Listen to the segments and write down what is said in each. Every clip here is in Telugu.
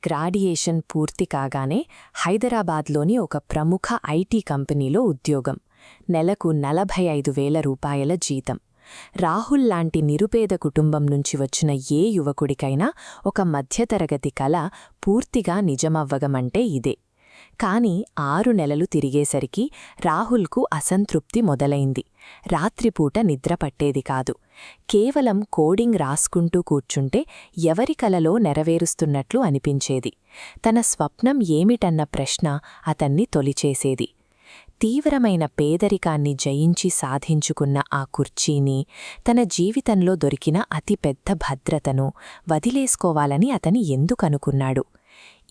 గ్రాడ్యుయేషన్ పూర్తి కాగానే హైదరాబాద్లోని ఒక ప్రముఖ ఐటీ కంపెనీలో ఉద్యోగం. నెలకు 45,000 రూపాయల జీతం. రాహుల్ లాంటి నిరుపేద కుటుంబం నుంచి వచ్చిన ఏ యువకుడికైనా ఒక మధ్యతరగతి కల పూర్తిగా నిజమవ్వగమంటే ఇదే. కాని 6 నెలలు తిరిగేసరికి రాహుల్కు అసంతృప్తి మొదలైంది. రాత్రిపూట నిద్రపట్టేది కాదు. కేవలం కోడింగ్ రాసుకుంటూ కూర్చుంటే ఎవరి కలలో నెరవేరుస్తున్నట్లు అనిపించేది. తన స్వప్నం ఏమిటన్న ప్రశ్న అతన్ని తొలిచేసేది. తీవ్రమైన పేదరికాన్ని జయించి సాధించుకున్న ఆ కుర్చీని, తన జీవితంలో దొరికిన అతిపెద్ద భద్రతను వదిలేసుకోవాలని అతని ఎందుకనుకున్నాడు?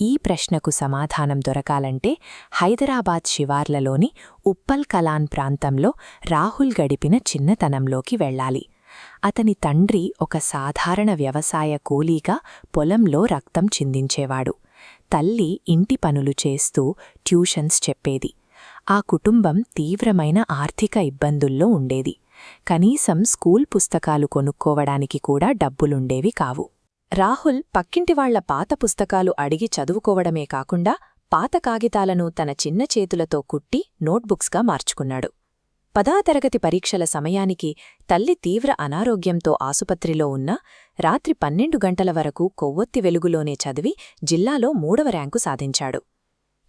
ఈ ప్రశ్నకు సమాధానం దొరకాలంటే హైదరాబాద్ శివార్లలోని ఉప్పల్ కలాన్ ప్రాంతంలో రాహుల్ గడిపిన చిన్నతనంలోకి వెళ్ళాలి. అతని తండ్రి ఒక సాధారణ వ్యవసాయ కూలీగా పొలంలో రక్తం చిందించేవాడు. తల్లి ఇంటి పనులు చేస్తూ ట్యూషన్స్ చెప్పేది. ఆ కుటుంబం తీవ్రమైన ఆర్థిక ఇబ్బందుల్లో ఉండేది. కనీసం స్కూల్ పుస్తకాలు కొనుక్కోవడానికి కూడా డబ్బులుండేవి కావు. రాహుల్ పక్కింటివాళ్ల పాత పుస్తకాలు అడిగి చదువుకోవడమే కాకుండా పాత కాగితాలను తన చిన్న చేతులతో కుట్టి నోట్బుక్స్గా మార్చుకున్నాడు. 10వ తరగతి పరీక్షల సమయానికి తల్లి తీవ్ర అనారోగ్యంతో ఆసుపత్రిలో ఉన్నా రాత్రి 12 గంటల వరకు కొవ్వొత్తి వెలుగులోనే చదివి జిల్లాలో 3వ ర్యాంకు సాధించాడు.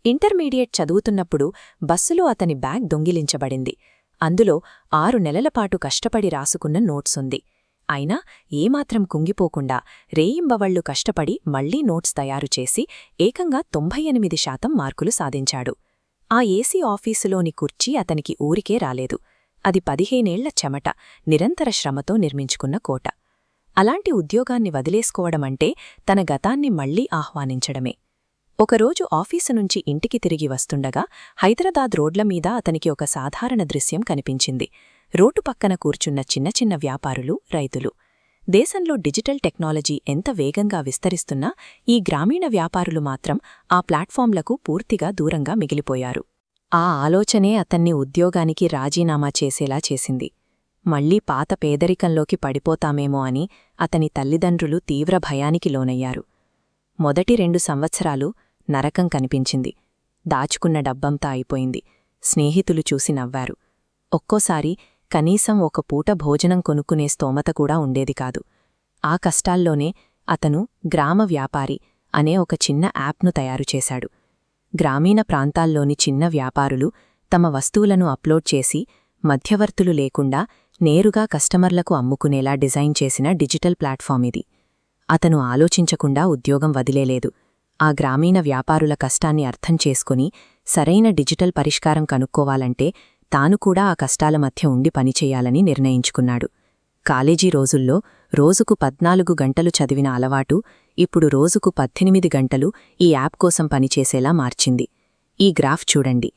ఇంటర్మీడియట్ చదువుతున్నప్పుడు బస్సులో అతని బ్యాగ్ దొంగిలించబడింది. అందులో 6 నెలలపాటు కష్టపడి రాసుకున్న నోట్సుంది. అయినా ఏమాత్రం కుంగిపోకుండా రేయింబవళ్లు కష్టపడి మళ్లీ నోట్స్ తయారుచేసి ఏకంగా 98% మార్కులు సాధించాడు. ఆ ఏసీ ఆఫీసులోని కుర్చీ అతనికి ఊరికే రాలేదు. అది 15 ఏళ్ల చెమట, నిరంతర శ్రమతో నిర్మించుకున్న కోట. అలాంటి ఉద్యోగాన్ని వదిలేసుకోవడమంటే తన గతాన్ని మళ్లీ ఆహ్వానించడమే. ఒకరోజు ఆఫీసు నుంచి ఇంటికి తిరిగి వస్తుండగా హైదరాబాద్ రోడ్లమీద అతనికి ఒక సాధారణ దృశ్యం కనిపించింది. రోడ్డు పక్కన కూర్చున్న చిన్న చిన్న వ్యాపారులు, రైతులు. దేశంలో డిజిటల్ టెక్నాలజీ ఎంత వేగంగా విస్తరిస్తున్నా ఈ గ్రామీణ వ్యాపారులు మాత్రం ఆ ప్లాట్ఫాంలకు పూర్తిగా దూరంగా మిగిలిపోయారు. ఆ ఆలోచనే అతన్ని ఉద్యోగానికి రాజీనామా చేసేలా చేసింది. మళ్లీ పాత పేదరికంలోకి పడిపోతామేమో అని అతని తల్లిదండ్రులు తీవ్ర భయానికి లోనయ్యారు. మొదటి 2 సంవత్సరాలు నరకం కనిపించింది. దాచుకున్న డబ్బంతా అయిపోయింది. స్నేహితులు చూసి నవ్వారు. ఒక్కోసారి కనీసం ఒక పూట భోజనం కొనుక్కునే స్తోమత కూడా ఉండేది కాదు. ఆ కష్టాల్లోనే అతను గ్రామ వ్యాపారి అనే ఒక చిన్న యాప్ను తయారుచేశాడు. గ్రామీణ ప్రాంతాల్లోని చిన్న వ్యాపారులు తమ వస్తువులను అప్లోడ్ చేసి మధ్యవర్తులు లేకుండా నేరుగా కస్టమర్లకు అమ్ముకునేలా డిజైన్ చేసిన డిజిటల్ ప్లాట్ఫామ్ ఇది. అతను ఆలోచించకుండా ఉద్యోగం వదిలేలేదు. ఆ గ్రామీణ వ్యాపారుల కష్టాన్ని అర్థం చేసుకుని సరైన డిజిటల్ పరిష్కారం కనుక్కోవాలంటే తాను కూడా ఆ కష్టాల మధ్య ఉండి పనిచెయ్యాలని నిర్ణయించుకున్నాడు. కాలేజీ రోజుల్లో రోజుకు 14 గంటలు చదివిన అలవాటు ఇప్పుడు రోజుకు 18 గంటలు ఈ యాప్ కోసం పనిచేసేలా మార్చింది. ఈ గ్రాఫ్ చూడండి.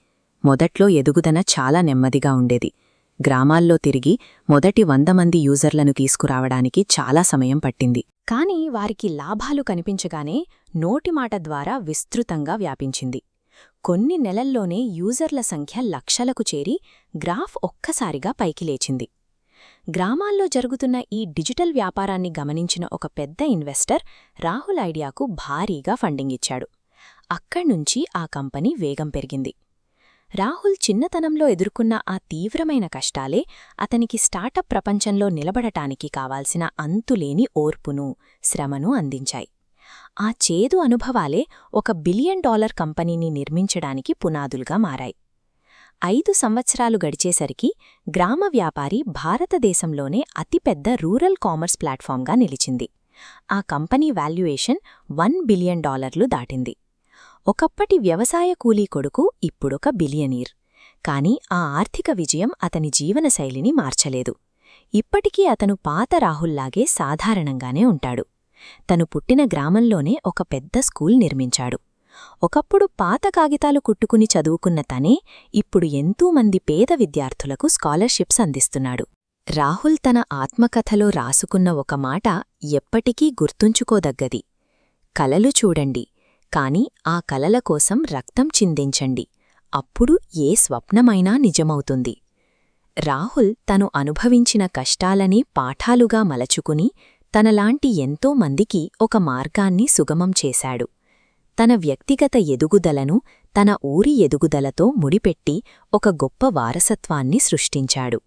మొదట్లో ఎదుగుదల చాలా నెమ్మదిగా ఉండేది. గ్రామాల్లో తిరిగి మొదటి 100 మంది యూజర్లను తీసుకురావడానికి చాలా సమయం పట్టింది. కాని వారికి లాభాలు కనిపించగానే నోటిమాట ద్వారా విస్తృతంగా వ్యాపించింది. కొన్ని నెలల్లోనే యూజర్ల సంఖ్య లక్షలకు చేరి గ్రాఫ్ ఒక్కసారిగా పైకి లేచింది. గ్రామాల్లో జరుగుతున్న ఈ డిజిటల్ వ్యాపారాన్ని గమనించిన ఒక పెద్ద ఇన్వెస్టర్ రాహుల్ ఐడియాకు భారీగా ఫండింగ్ ఇచ్చాడు. అక్కడ్నుంచి ఆ కంపెనీ వేగం పెరిగింది. రాహుల్ చిన్నతనంలో ఎదుర్కొన్న ఆ తీవ్రమైన కష్టాలే అతనికి స్టార్టప్ ప్రపంచంలో నిలబడటానికి కావాల్సిన అంతులేని ఓర్పును, శ్రమను అందించాయి. ఆ చేదు అనుభవాలే ఒక $1 బిలియన్ కంపెనీని నిర్మించడానికి పునాదులుగా మారాయి. 5 సంవత్సరాలు గడిచేసరికి గ్రామ వ్యాపారి భారతదేశంలోనే అతిపెద్ద రూరల్ కామర్స్ ప్లాట్ఫామ్గా నిలిచింది. ఆ కంపెనీ వాల్యుయేషన్ $1 బిలియన్ దాటింది. ఒకప్పటి వ్యవసాయ కూలీ కొడుకు ఇప్పుడొక బిలియనీర్. కాని ఆ ఆర్థిక విజయం అతని జీవనశైలిని మార్చలేదు. ఇప్పటికీ అతను పాత రాహుల్లాగే సాధారణంగానే ఉంటాడు. తను పుట్టిన గ్రామంలోనే ఒక పెద్ద స్కూల్ నిర్మించాడు. ఒకప్పుడు పాత కాగితాలు కుట్టుకుని చదువుకున్న తనే ఇప్పుడు ఎంతోమంది పేద విద్యార్థులకు స్కాలర్షిప్స్ అందిస్తున్నాడు. రాహుల్ తన ఆత్మకథలో రాసుకున్న ఒక మాట ఎప్పటికీ గుర్తుంచుకోదగ్గది. కలలు చూడండి, కాని ఆ కలల కోసం రక్తం చిందించండి, అప్పుడు ఏ స్వప్నమైనా నిజమవుతుంది. రాహుల్ తను అనుభవించిన కష్టాలని పాఠాలుగా మలచుకుని తనలాంటి ఎంతో మందికి ఒక మార్గాన్ని సుగమం చేశాడు. తన వ్యక్తిగత ఎదుగుదలను తన ఊరి ఎదుగుదలతో ముడిపెట్టి ఒక గొప్ప వారసత్వాన్ని సృష్టించాడు.